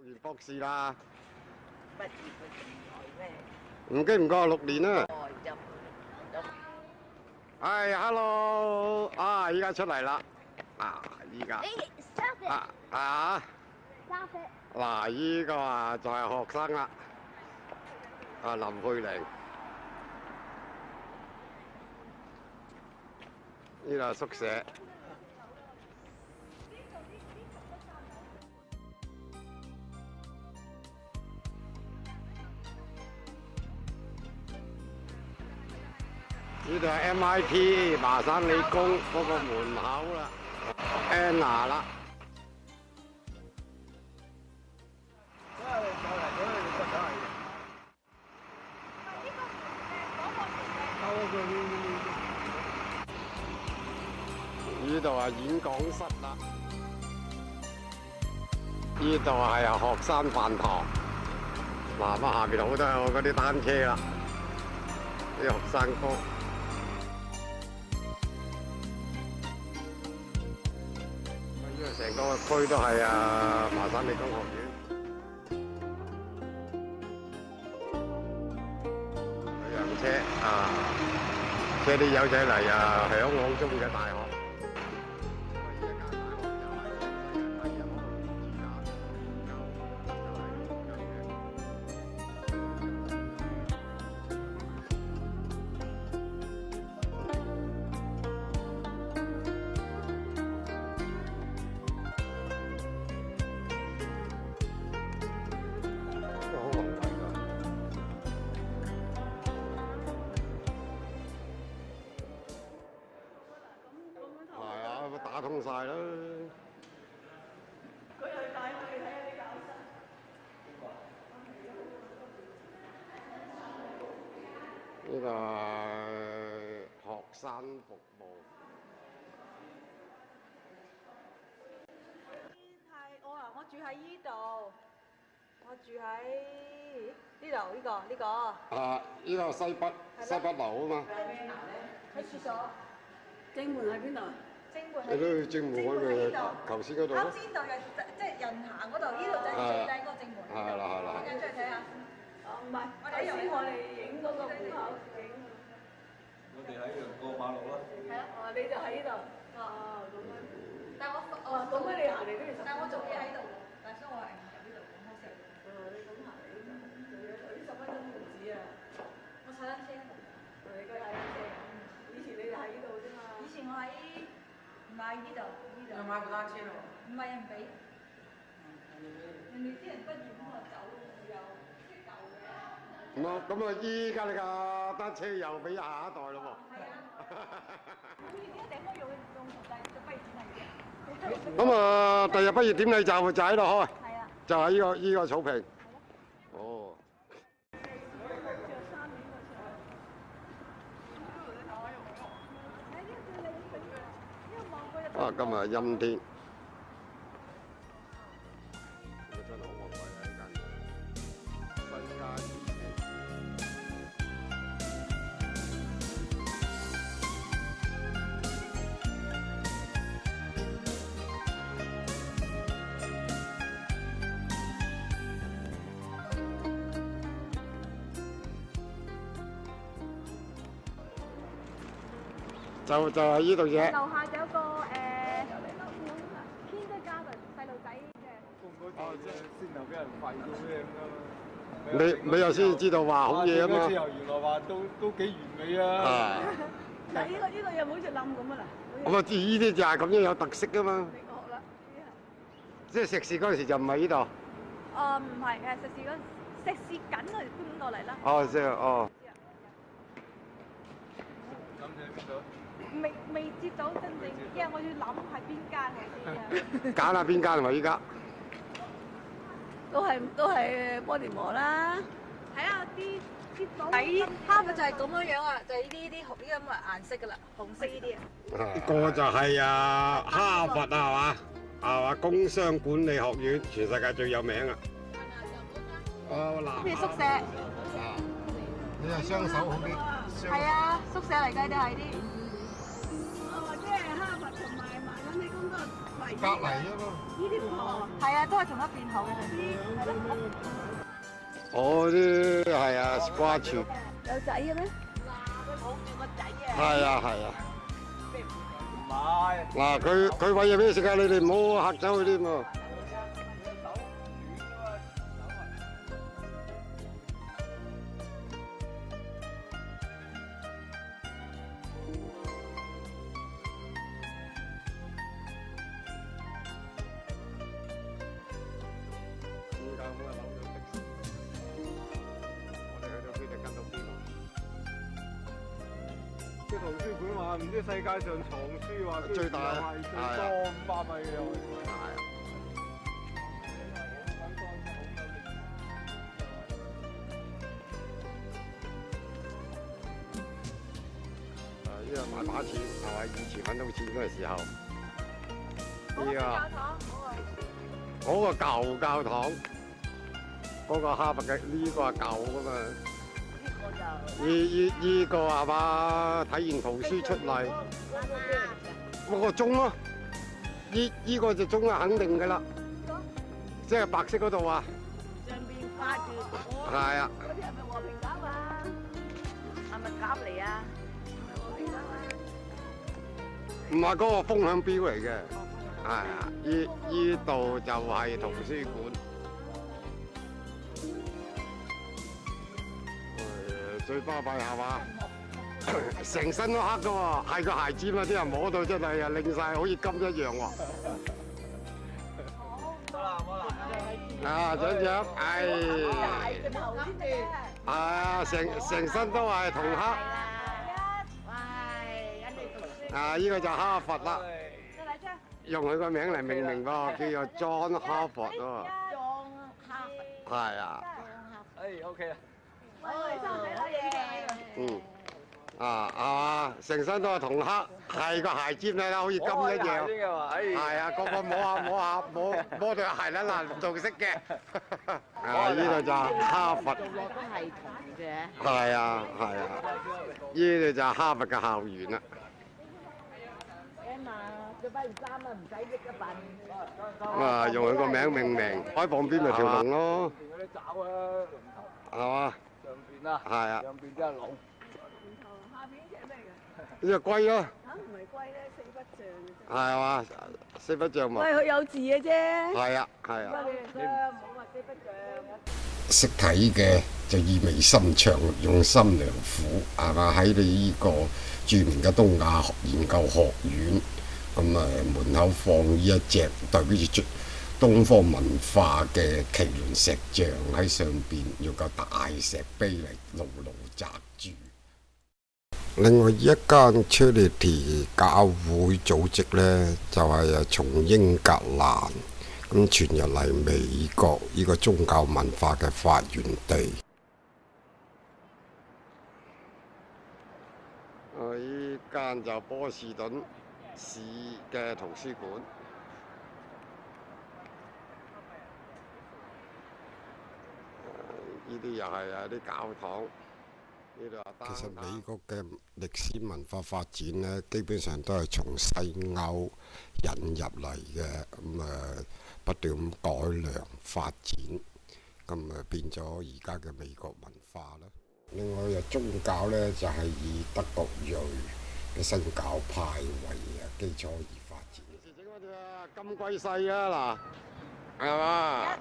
完博士啦。畢業嘅年代咩？唔經唔覺6年啦。哦，入係，hello，啊，依家出嚟啦，啊，依家， Stop it! 啊， Stop it! 嗱，依個啊就係學生啦，啊林佩玲，呢度係宿舍。呢度係 MIT 麻省理工嗰個門口啦 ，Anna 啦。呢度係演講室啦，呢度係學生飯堂。嗱，咁下邊好多嗰啲單車啦，啲學生哥。呢個成個區都係麻省理工學院。旅行車車啲友仔嚟嚮往中嘅大學。打通晒啦！佢又帶我哋睇下啲教室。呢個學生服務。我住喺依度，我住喺呢度呢個。呢個西北樓啊嘛。喺廁所。正門喺邊度？係咯，正門嗰度，頭先嗰度咯。啱先度嘅，即係人行嗰度，呢度就係最靚嗰個正門。係啦。我哋出去睇下。唔係，頭先我哋影嗰個門口影。我哋喺度過馬路啦。係啊，你就喺呢度。咁樣。但我咁樣你行嚟都要10分鐘。但我做嘢喺度，但係所以我係唔入呢度，咁可惜。你咁行嚟呢度做嘢，呢10分鐘都唔止啊！我踩單車。你而家踩單車。以前你就喺呢度啫嘛。以前我喺唔係呢度，呢度。有買部單車咯？唔係人俾。人哋啲人畢業咁就走，又識舊嘅。咁依家你架單車又俾下一代咯喎。係啊。好似呢個地方用第二個畢業典禮嘅。咁第日畢業典禮就喺度開。係啊。就喺呢個草坪。哦。今日係陰天。真係好旺季啊！呢間新家醫院。就係呢度啫。樓下就有個kindergarten細路仔嘅。即係先頭俾人廢到咩咁樣。你又先知道話好嘢啊嘛。之後原來話都幾完美啊。但係呢個嘢唔好似冧咁啊嗱。我知呢啲就係咁樣有特色噶嘛。你學啦。即係碩士嗰陣時就唔係呢度。唔係碩士緊佢搬過嚟啦。哦。咁你喺邊度？未接到真正，因為我要諗係邊間好啲啊。揀下邊間係咪依家？都係波連磨啦。睇下啲底哈佛就係咁樣啊，就係呢啲咁嘅顏色噶啦，紅色呢啲啊。呢個就係哈佛啊，係嘛？工商管理學院，全世界最有名啊。咩宿舍？你係雙手好啲。係啊，宿舍嚟㗎，都係啲。即係哈佛同埋麻省理工都係圍隔離啊嘛。呢啲係啊，都係同一邊頭嘅。我啲係啊，squash。有仔嘅咩？係啊係啊。唔係。嗱，佢餵嘢俾你食啊！你哋唔好嚇走佢添喎。啲圖書館話唔知世界上藏書話最大係最多500米嘅又係。呢個大把錢係嘛？以前揾到錢嗰陣時候，嗰個舊教堂，嗰個哈佛嘅呢個係舊噶嘛。呢個係嘛？睇完圖書出嚟，嗰個鐘咯。呢個就鐘啊，肯定噶啦，即係白色嗰度啊。上邊掛住火。係啊。嗰啲係咪和平鴿啊？係咪鴿嚟啊？唔係嗰個風向標嚟嘅，係啊！呢度就係圖書館。最巴閉係嘛？成身都黑噶喎，係個鞋尖啊！啲人摸到真係啊，擰晒好似金一樣喎。啊，長長，啊，成身都係銅黑。啊，呢個就哈佛啦，用佢個名嚟命名喎，叫做 John Harvard 喎。係啊。OK 啦。嗯，啊係嘛，成身都係銅黑，係個鞋尖睇啦，好似金一樣。係啊，個個摸對鞋啦，嗱，仲識嘅。啊，呢度就哈佛。都係銅嘅。係啊係啊，呢度就係哈佛嘅校園啦。佢班衫啊，唔使益一份。啊，用佢個名命名，喺旁邊咪條龍咯。嗰啲爪啊，係嘛？上邊啊，係啊。上邊即係龍。下邊隻咩嘅？呢隻龜咯。嚇唔係龜咧，四不像嘅啫。係嘛？四不像嘛。喂，佢有字嘅啫。係啊係啊。冇話四不像。識睇嘅就意味深長，用心良苦，係嘛？喺你呢個著名嘅東亞研究學院，咁啊門口放呢一隻代表住東方文化嘅麒麟石像喺上邊，用個大石碑嚟牢牢擲住。另外一間 Charity 教會組織呢，就係從英格蘭咁傳入嚟美國呢個宗教文化嘅發源地。呢間就波士頓市嘅圖書館。呢啲又係啊啲教堂。其實美國嘅歷史文化發展呢，基本上都係從西歐引入嚟嘅，咁不斷咁改良發展，咁變咗而家嘅美國文化啦。另外又宗教呢，就係以德國裔嘅新教派為基礎而發展。整嗰條金龜婿啊嗱，係嘛？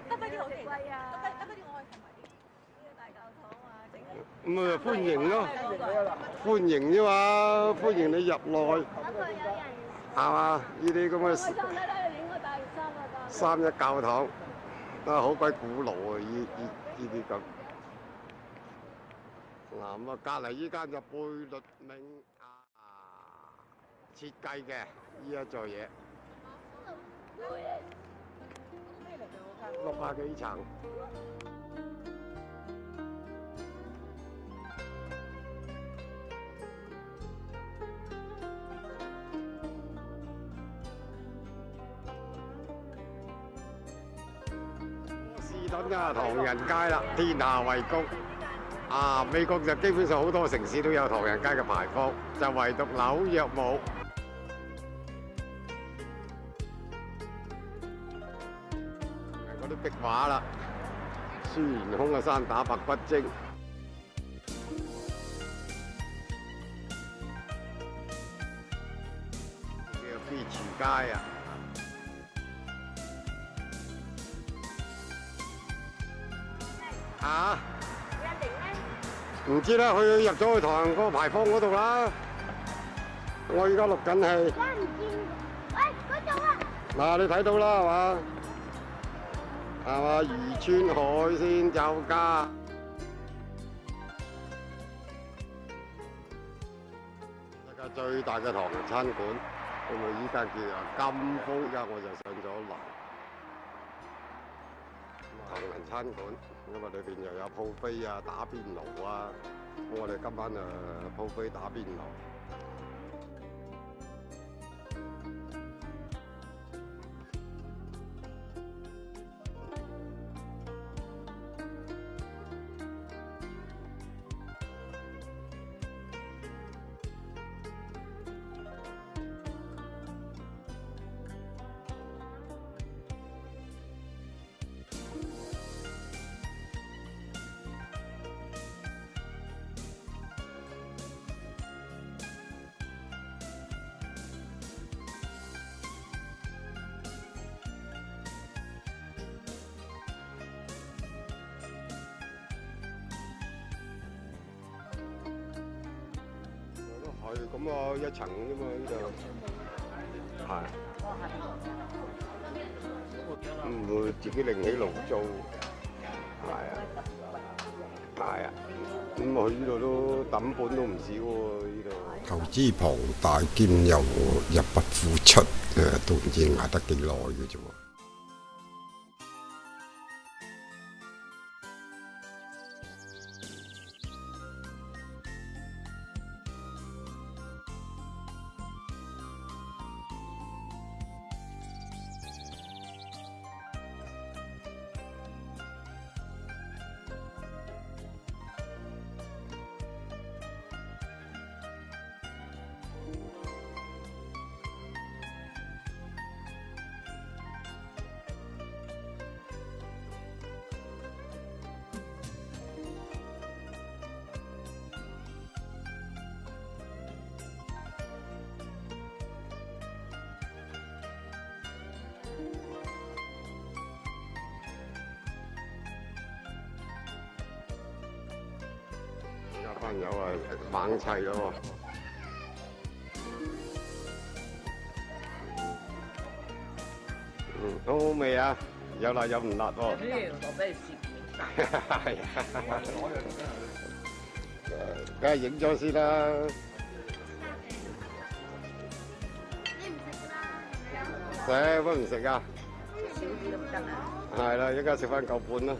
得嗰啲好貴啊！得嗰啲我係同埋啲呢個大教堂啊，整咁咪歡迎咯，歡迎啫嘛，歡迎你入內，係嘛？呢啲咁嘅三一教堂都好鬼古老啊！呢啲咁。嗱咁啊，隔離依間就貝聿銘設計嘅呢一座嘢。60幾層。波士頓啊，唐人街啦，天下為公。啊，美國就基本上好多城市都有唐人街嘅牌坊，就唯獨紐約冇。啲壁畫啦，孫悟空嘅山打白骨精。叫飛池街啊！啊？唔知啦，佢入咗去唐人個牌坊嗰度啦。我而家錄緊戲。唔見，喂，嗰度啊！嗱，你睇到啦，係嘛？係嘛？漁村海鮮酒家。世界最大嘅唐人餐館，咁啊依家叫金峰，依家我就上咗樓。唐人餐館，咁啊裏邊又有鋪飛啊、打邊爐啊。我哋今晚鋪飛打邊爐。係咁啊，一層啫嘛，呢度係唔會自己另起爐灶，係啊，咁佢呢度都抌本都唔少喎，呢度投資龐大兼又入不敷出，都唔知捱得幾耐嘅啫喎。班友啊，猛砌咯喎！好好味啊！有辣有唔辣喎。我俾你攝。係啊，梗係影咗先啦。食乜唔食啊？少啲都唔得啊！係啦，依家食翻嚿半啦。